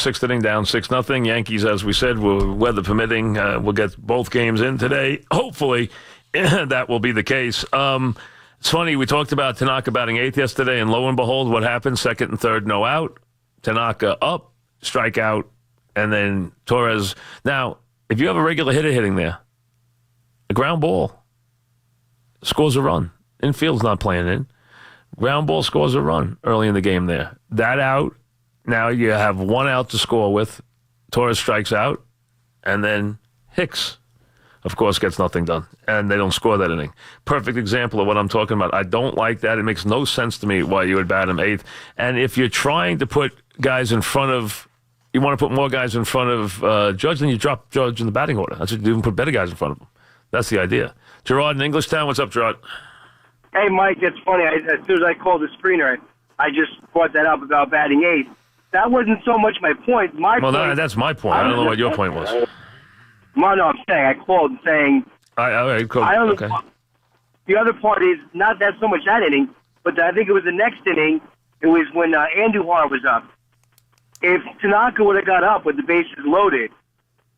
sixth inning, down 6-0. Yankees, as we said, will, weather permitting, will get both games in today. Hopefully, that will be the case. It's funny, we talked about Tanaka batting eighth yesterday, and lo and behold, what happened? Second and third, no out. Tanaka up, strikeout, and then Torres. Now, if you have a regular hitter hitting there, a ground ball scores a run. Infield's not playing in. Ground ball scores a run early in the game there. That out, now you have one out to score with. Torres strikes out, and then Hicks, of course, gets nothing done, and they don't score that inning. Perfect example of what I'm talking about. I don't like that. It makes no sense to me why you would bat him eighth. And if you're trying to put guys in front of, you want to put more guys in front of Judge, then you drop Judge in the batting order. That's what you do, and put better guys in front of him. That's the idea. Gerard in Englishtown, what's up, Gerard? Hey, Mike, it's funny. As soon as I called the screener, I just brought that up about batting eighth. That wasn't so much my point. That's my point. I don't know what your point was. No, I'm saying I called saying. All right, cool. Okay. The other part is not that so much that inning, but I think it was the next inning. It was when Andujar was up. If Tanaka would have got up with the bases loaded,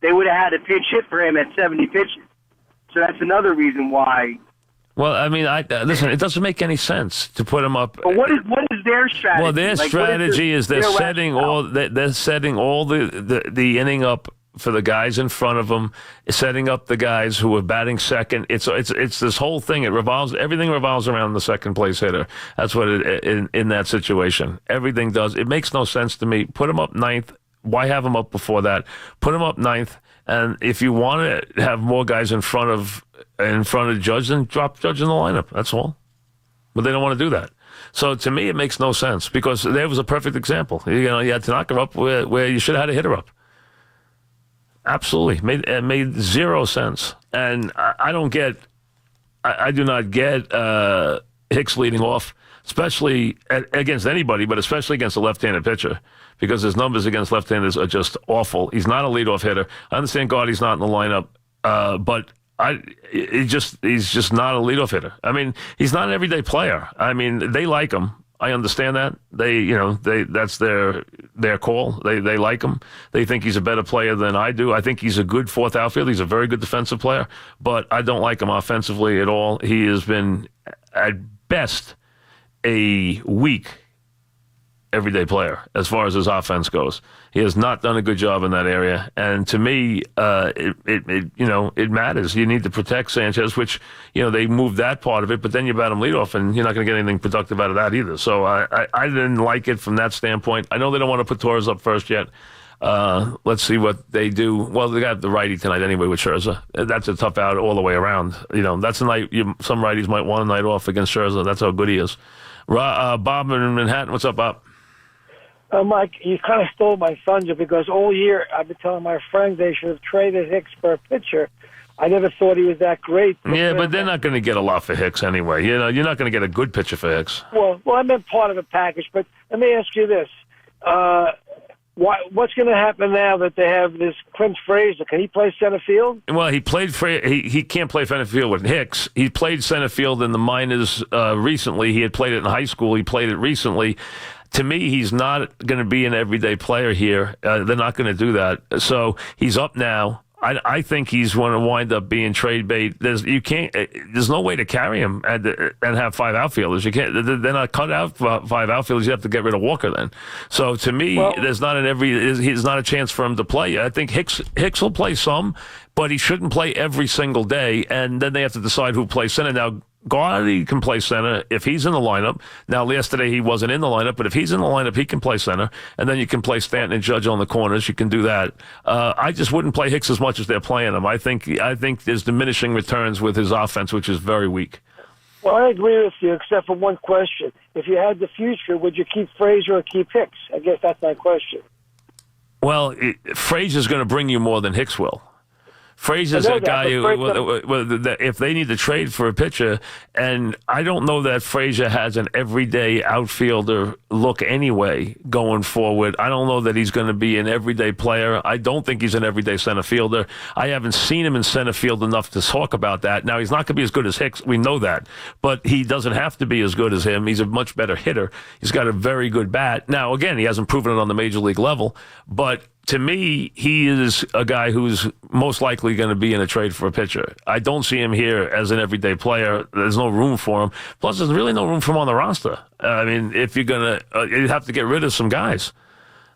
they would have had a pinch hit for him at 70 pitches. So that's another reason why. Well, I mean, listen, it doesn't make any sense to put him up. But what is their strategy? Well, their strategy is they're setting all the inning up for the guys in front of them, setting up the guys who are batting second. It's this whole thing. Everything revolves around the second place hitter. That's what in that situation. Everything does. It makes no sense to me. Put him up ninth. Why have him up before that? Put him up ninth. And if you want to have more guys in front of Judge, then drop Judge in the lineup. That's all. But they don't want to do that. So to me, it makes no sense because there was a perfect example. You had Tanaka up where you should have had a hitter up. Absolutely, it made zero sense. And I do not get Hicks leading off, especially against anybody, but especially against a left-handed pitcher, because his numbers against left-handers are just awful. He's not a leadoff hitter. I understand Gaudy's not in the lineup, but he's just not a leadoff hitter. I mean, he's not an everyday player. I mean, they like him. I understand that. That's their call. They like him. They think he's a better player than I do. I think he's a good fourth outfielder. He's a very good defensive player, but I don't like him offensively at all. He has been, at best, a weak everyday player as far as his offense goes. He has not done a good job in that area, and to me, it matters. You need to protect Sanchez, which they moved that part of it, but then you bat him leadoff, and you're not going to get anything productive out of that either. So I didn't like it from that standpoint. I know they don't want to put Torres up first yet. Let's see what they do. Well, they got the righty tonight anyway with Scherzer. That's a tough out all the way around. That's a night some righties might want a night off against Scherzer. That's how good he is. Bob in Manhattan, what's up, Bob? Mike, you kind of stole my thunder because all year I've been telling my friends they should have traded Hicks for a pitcher. I never thought he was that great. Yeah, but they're not going to get a lot for Hicks anyway. You're not going to get a good pitcher for Hicks. Well, I meant part of a package. But let me ask you this: what's going to happen now that they have this Clint Fraser? Can he play center field? Well, he played. He can't play center field with Hicks. He played center field in the minors recently. He had played it in high school. He played it recently. To me, he's not going to be an everyday player here. They're not going to do that. So he's up now. I think he's going to wind up being trade bait. There's no way to carry him and have five outfielders. You can't. They're not cut out for five outfielders. You have to get rid of Walker then. So to me, there's not a chance for him to play. I think Hicks will play some, but he shouldn't play every single day. And then they have to decide who plays center. Now, Gaudy can play center if he's in the lineup. Now, yesterday he wasn't in the lineup, but if he's in the lineup, he can play center. And then you can play Stanton and Judge on the corners. You can do that. I just wouldn't play Hicks as much as they're playing him. I think there's diminishing returns with his offense, which is very weak. Well, I agree with you, except for one question. If you had the future, would you keep Frazier or keep Hicks? I guess that's my question. Well, Frazier's going to bring you more than Hicks will. Frazier's I know a guy that, who, if they need to trade for a pitcher, and I don't know that Frazier has an everyday outfielder look anyway going forward. I don't know that he's going to be an everyday player. I don't think he's an everyday center fielder. I haven't seen him in center field enough to talk about that. Now, he's not going to be as good as Hicks. We know that. But he doesn't have to be as good as him. He's a much better hitter. He's got a very good bat. Now, again, he hasn't proven it on the major league level, but to me, he is a guy who's most likely going to be in a trade for a pitcher. I don't see him here as an everyday player. There's no room for him. Plus, there's really no room for him on the roster. I mean, if you're going to, you have to get rid of some guys.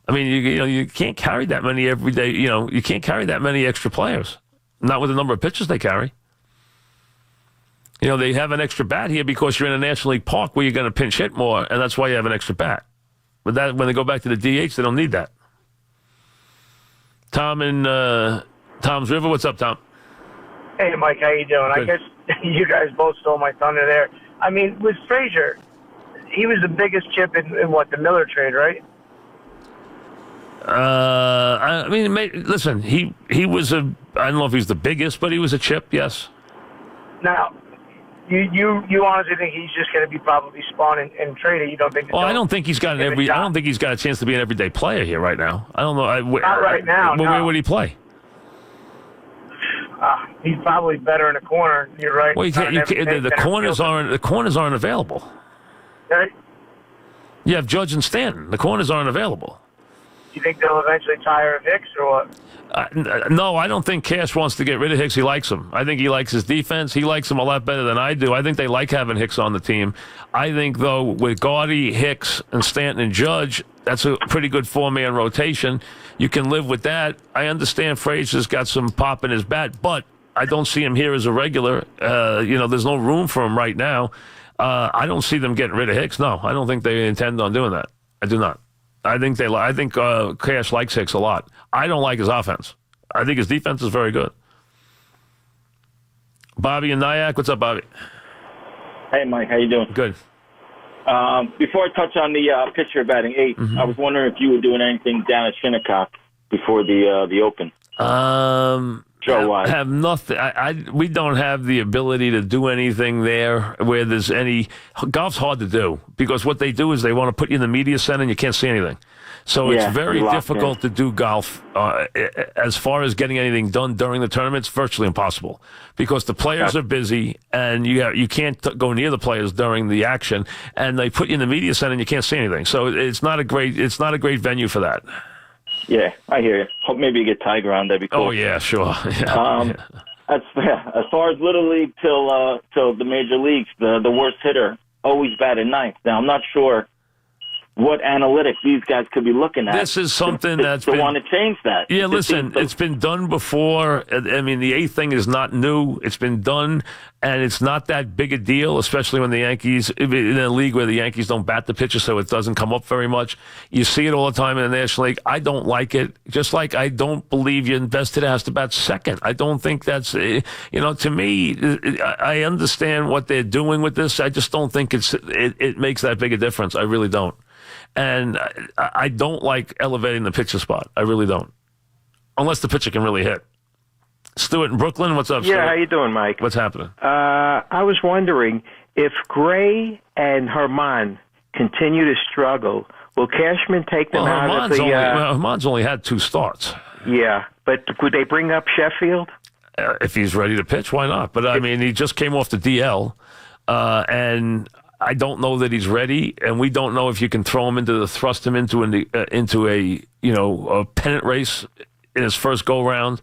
I mean, you can't carry that many everyday, you can't carry that many extra players. Not with the number of pitchers they carry. They have an extra bat here because you're in a National League park where you're going to pinch hit more, and that's why you have an extra bat. But that when they go back to the DH, they don't need that. Tom in Tom's River. What's up, Tom? Hey, Mike, how you doing? Good. I guess you guys both stole my thunder there. I mean, with Frazier, he was the biggest chip in the Miller trade, right? I mean, listen, he was I don't know if he's the biggest, but he was a chip, yes. Now, you honestly think he's just going to be probably spawned and traded? You don't think? Well, I don't think he's got I don't think he's got a chance to be an everyday player here right now. I don't know. Not right now. Where no. would he play? He's probably better in the corner. You're right. Well, the corners aren't available. Right? You have Judge and Stanton. The corners aren't available. Do you think they'll eventually tire Hicks or what? No, I don't think Cash wants to get rid of Hicks. He likes him. I think he likes his defense. He likes him a lot better than I do. I think they like having Hicks on the team. I think, though, with Gardy, Hicks, and Stanton and Judge, that's a pretty good four-man rotation. You can live with that. I understand Frazier's got some pop in his bat, but I don't see him here as a regular. There's no room for him right now. I don't see them getting rid of Hicks. No, I don't think they intend on doing that. I do not. I think Cash likes Hicks a lot. I don't like his offense. I think his defense is very good. Bobby and Nyack, what's up, Bobby? Hey, Mike, how you doing? Good. Before I touch on the pitcher batting 8, I was wondering if you were doing anything down at Shinnecock before the Open. Show-wise. Have nothing. We don't have the ability to do anything there where there's any. Golf's hard to do because what they do is they want to put you in the media center and you can't see anything. So it's very difficult to do golf. As far as getting anything done during the tournament, it's virtually impossible because the players are busy and you can't go near the players during the action, and they put you in the media center and you can't see anything. So it's not a great venue for that. Yeah, I hear you. Hope maybe you get Tiger on. That'd be cool. Oh yeah, sure. Yeah. As far as Little League till the major leagues, the worst hitter always batted ninth. Now I'm not sure what analytics these guys could be looking at. This is something that's been want to change that. Yeah, listen, it's been done before. I mean, the eighth thing is not new. It's been done, and it's not that big a deal, especially when the Yankees, in a league where the Yankees don't bat the pitcher, so it doesn't come up very much. You see it all the time in the National League. I don't like it, just like I don't believe your best hitter has to bat second. I don't think that's, to me, I understand what they're doing with this. I just don't think it makes that big a difference. I really don't. And I don't like elevating the pitcher spot. I really don't. Unless the pitcher can really hit. Stuart in Brooklyn, what's up, Stuart? Yeah, how you doing, Mike? What's happening? I was wondering if Gray and Herman continue to struggle, will Cashman take them out of the... Herman's only had 2 starts. Yeah, but would they bring up Sheffield? If he's ready to pitch, why not? But, I mean, he just came off the DL, and... I don't know that he's ready, and we don't know if you can thrust him into a pennant race in his first go round.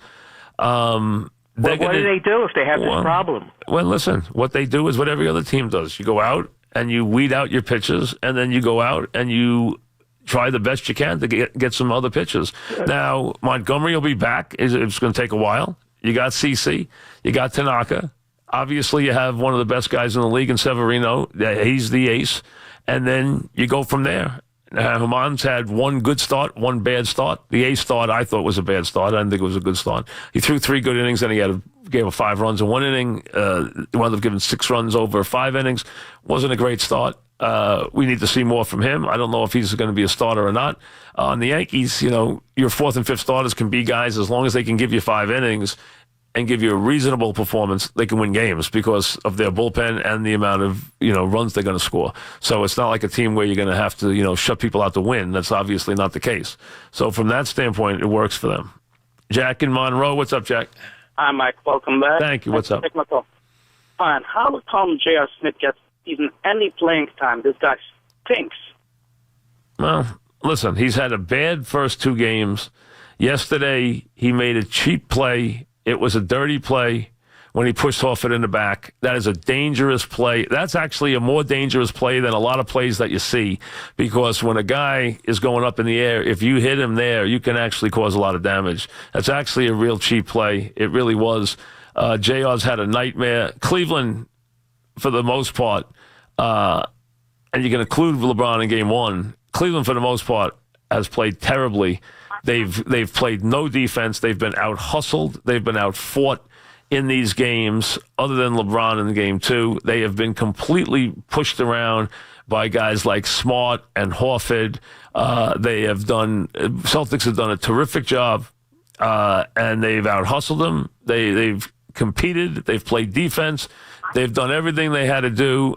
What do they do if they have this problem? Well, listen, what they do is what every other team does. You go out and you weed out your pitches, and then you go out and you try the best you can to get some other pitches. Now, Montgomery will be back. It's going to take a while. You got CC. You got Tanaka. Obviously, you have one of the best guys in the league in Severino. He's the ace. And then you go from there. Herman's had 1 good start, 1 bad start. The ace start I thought was a bad start. I didn't think it was a good start. He threw 3 good innings, and he gave 5 runs in 1 inning. He wound up giving 6 runs over 5 innings. Wasn't a great start. We need to see more from him. I don't know if he's going to be a starter or not. On the Yankees, your 4th and 5th starters can be guys as long as they can give you 5 innings. and give you a reasonable performance, they can win games because of their bullpen and the amount of, runs they're going to score. So it's not like a team where you're going to have to, shut people out to win. That's obviously not the case. So from that standpoint, it works for them. Jack in Monroe. What's up, Jack? Hi, Mike. Welcome back. Thank you. What's up? Take my call. Fine. How come JR Smith gets even any playing time? This guy stinks. Well, listen, he's had a bad first 2 games. Yesterday, he made a cheap play. It was a dirty play when he pushed Horford in the back. That is a dangerous play. That's actually a more dangerous play than a lot of plays that you see, because when a guy is going up in the air, if you hit him there, you can actually cause a lot of damage. That's actually a real cheap play. It really was. JR's had a nightmare. Cleveland, for the most part, and you can include LeBron in game 1, Cleveland, for the most part, has played terribly. They've played no defense. They've been out-hustled. They've been out-fought in these games. Other than LeBron in game 2, they have been completely pushed around by guys like Smart and Horford. Celtics have done a terrific job, and they've out-hustled them. They've competed. They've played defense. They've done everything they had to do,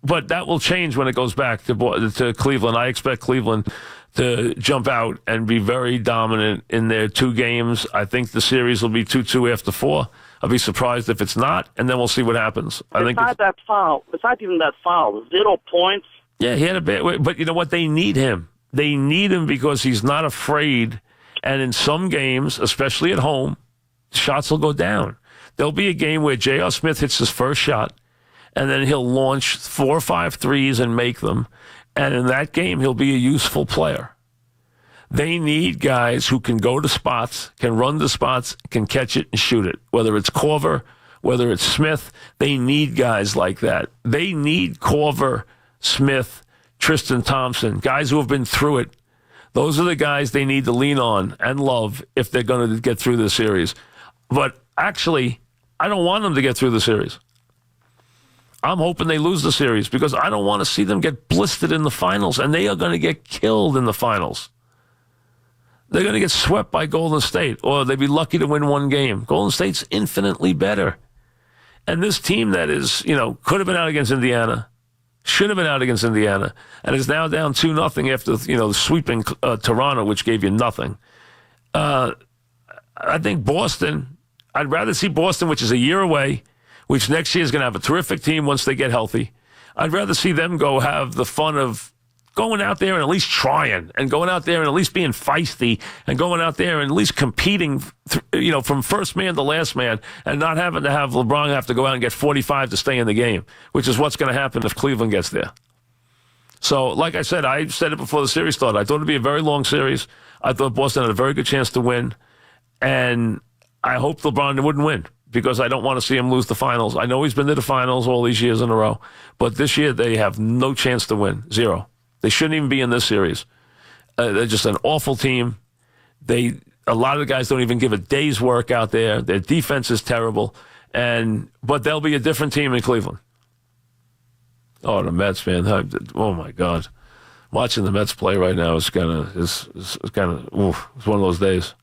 but that will change when it goes back to Cleveland. I expect Cleveland to jump out and be very dominant in their 2 games. I think the series will be 2-2 after 4. I'll be surprised if it's not, and then we'll see what happens. Besides even that foul, 0 points. Yeah, he had a bad, but you know what? They need him. They need him because he's not afraid, and in some games, especially at home, shots will go down. There'll be a game where JR Smith hits his first shot, and then he'll launch 4 or 5 threes and make them. And in that game, he'll be a useful player. They need guys who can go to spots, can run to spots, can catch it and shoot it. Whether it's Korver, whether it's Smith, they need guys like that. They need Korver, Smith, Tristan Thompson, guys who have been through it. Those are the guys they need to lean on and love if they're going to get through the series. But actually, I don't want them to get through the series. I'm hoping they lose the series because I don't want to see them get blistered in the finals, and they are going to get killed in the finals. They're going to get swept by Golden State, or they'd be lucky to win 1 game. Golden State's infinitely better. And this team that is, could have been out against Indiana, should have been out against Indiana, and is now down 2-0 after, sweeping Toronto, which gave you nothing. I think Boston, I'd rather see Boston, which is a year away, which next year is going to have a terrific team once they get healthy. I'd rather see them go have the fun of going out there and at least trying, and going out there and at least being feisty, and going out there and at least competing, from first man to last man, and not having to have LeBron have to go out and get 45 to stay in the game, which is what's going to happen if Cleveland gets there. So, like I said it before the series started. I thought it'd be a very long series. I thought Boston had a very good chance to win, and I hoped LeBron wouldn't win, because I don't want to see him lose the finals. I know he's been to the finals all these years in a row, but this year they have no chance to win. 0. They shouldn't even be in this series. They're just an awful team. A lot of the guys don't even give a day's work out there. Their defense is terrible, but they'll be a different team in Cleveland. Oh, the Mets, man! Oh my God, watching the Mets play right now is it's one of those days.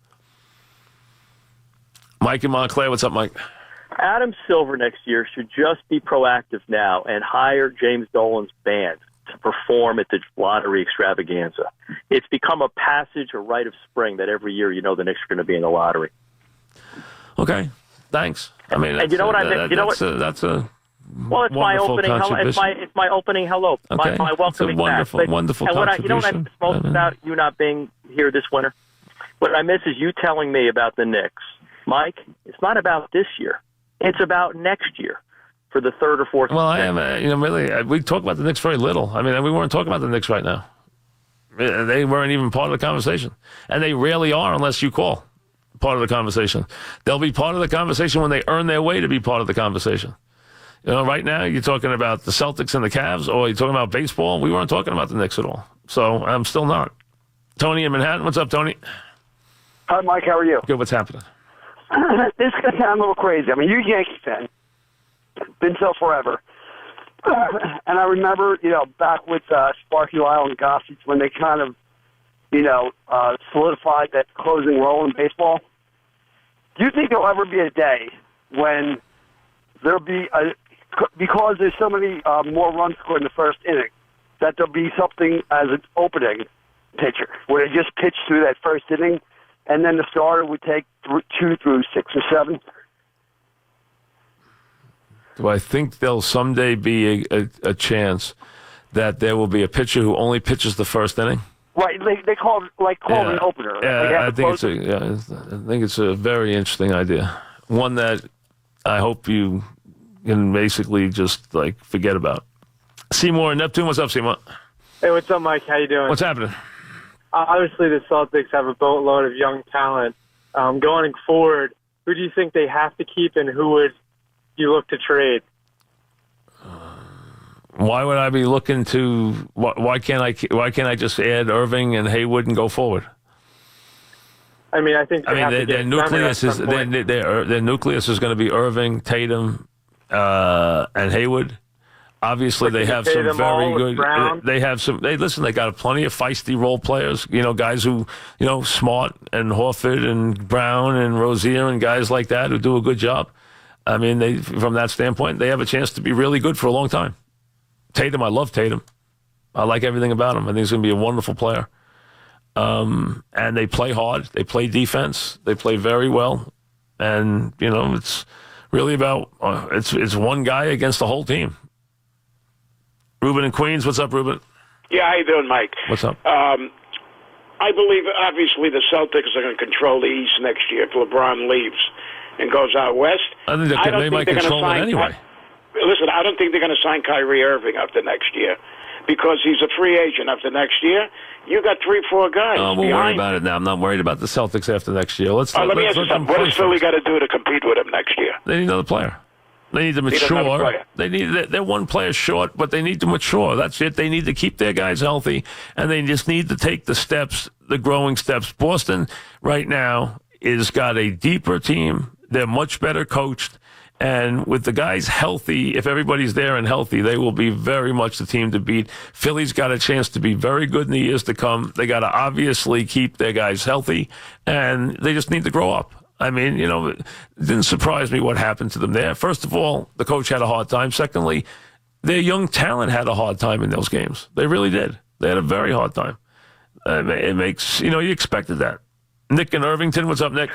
Mike in Montclair, what's up, Mike? Adam Silver next year should just be proactive now and hire James Dolan's band to perform at the lottery extravaganza. It's become a passage, a rite of spring that every year the Knicks are going to be in the lottery. Okay, thanks. I mean, and you know what I mean? That's a well, it's my opening. It's my opening hello. Okay. My welcoming wonderful, back. Wonderful and contribution. You know what I miss most about you not being here this winter? What I miss is you telling me about the Knicks. Mike, it's not about this year. It's about next year for the 3rd or 4th. Well, I am, really, we talk about the Knicks very little. I mean, we weren't talking about the Knicks right now. They weren't even part of the conversation. And they rarely are unless you call part of the conversation. They'll be part of the conversation when they earn their way to be part of the conversation. Right now, you're talking about the Celtics and the Cavs, or you're talking about baseball. We weren't talking about the Knicks at all. So I'm still not. Tony in Manhattan, what's up, Tony? Hi, Mike, how are you? Good, what's happening? This is going to sound a little crazy. I mean, you're a Yankee fan. Been so forever. And I remember, back with Sparky Lyle and Gossage when they kind of, solidified that closing role in baseball. do you think there'll ever be a day when there'll be because there's so many more runs scored in the first inning, that there'll be something as an opening pitcher where they just pitch through that first inning, and then the starter would take 2 through 6 or 7? Do I think there'll someday be a chance that there will be a pitcher who only pitches the first inning? Right, they call it an opener. Yeah, I think it's a very interesting idea. One that I hope you can basically just like forget about. Seymour, Neptune, what's up, Seymour? Hey, what's up, Mike? How you doing? What's happening? Obviously, the Celtics have a boatload of young talent. Going forward, who do you think they have to keep, and who would you look to trade? Why would I be looking to? Why can't I just add Irving and Haywood and go forward? I mean, I think their nucleus is their nucleus is going to be Irving, Tatum, and Haywood. Obviously, they have some very good. They have some. They got plenty of feisty role players. Guys who Smart and Horford and Brown and Rozier and guys like that who do a good job. I mean, from that standpoint, they have a chance to be really good for a long time. Tatum, I love Tatum. I like everything about him. I think he's going to be a wonderful player. And they play hard. They play defense. They play very well. And, it's really about it's one guy against the whole team. Ruben in Queens. What's up, Ruben? Yeah, how you doing, Mike? What's up? I believe, obviously, the Celtics are going to control the East next year if LeBron leaves and goes out west. I think they might control it anyway. Listen, I don't think they're going to sign Kyrie Irving after next year because he's a free agent after next year. You got 3-4 guys. Oh, we'll worry about it now. I'm not worried about the Celtics after next year. Let me ask you something. What does Philly got to do to compete with him next year? They need another player. They need to mature. They're one player short, but they need to mature. That's it. They need to keep their guys healthy, and they just need to take the steps, the growing steps. Boston right now is got a deeper team. They're much better coached. And with the guys healthy, if everybody's there and healthy, they will be very much the team to beat. Philly's got a chance to be very good in the years to come. They got to obviously keep their guys healthy, and they just need to grow up. I mean, it didn't surprise me what happened to them there. First of all, the coach had a hard time. Secondly, their young talent had a hard time in those games. They really did. They had a very hard time. It makes, you expected that. Nick in Irvington, what's up, Nick?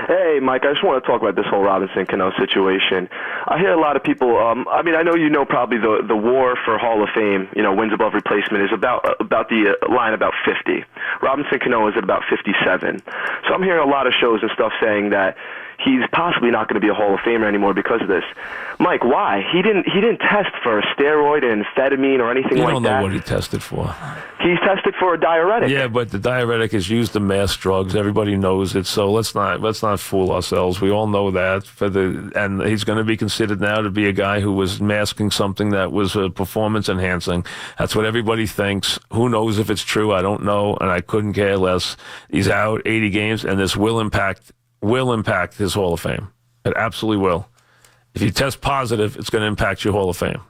Hey, Mike, I just want to talk about this whole Robinson-Cano situation. I hear a lot of people, I know probably the war for Hall of Fame, wins above replacement, is about the line about 50. Robinson-Cano is at about 57. So I'm hearing a lot of shows and stuff saying that he's possibly not going to be a Hall of Famer anymore because of this. Mike, why? He didn't test for a steroid and amphetamine or anything like that. You don't know what he tested for. He's tested for a diuretic. Yeah, but the diuretic is used to mask drugs. Everybody knows it. So let's not fool ourselves. We all know that. And he's going to be considered now to be a guy who was masking something that was performance enhancing. That's what everybody thinks. Who knows if it's true? I don't know, and I couldn't care less. He's out 80 games, and this will impact his Hall of Fame. It absolutely will. If you test positive, it's going to impact your Hall of Fame.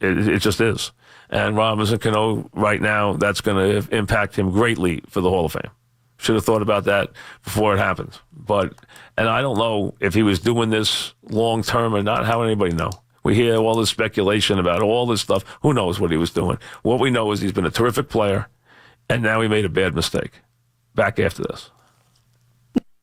It just is. And Robinson-Cano, right now, that's going to impact him greatly for the Hall of Fame. Should have thought about that before it happened. And I don't know if he was doing this long term or not. How would anybody know? We hear all this speculation about all this stuff. Who knows what he was doing? What we know is he's been a terrific player, and now he made a bad mistake. Back after this.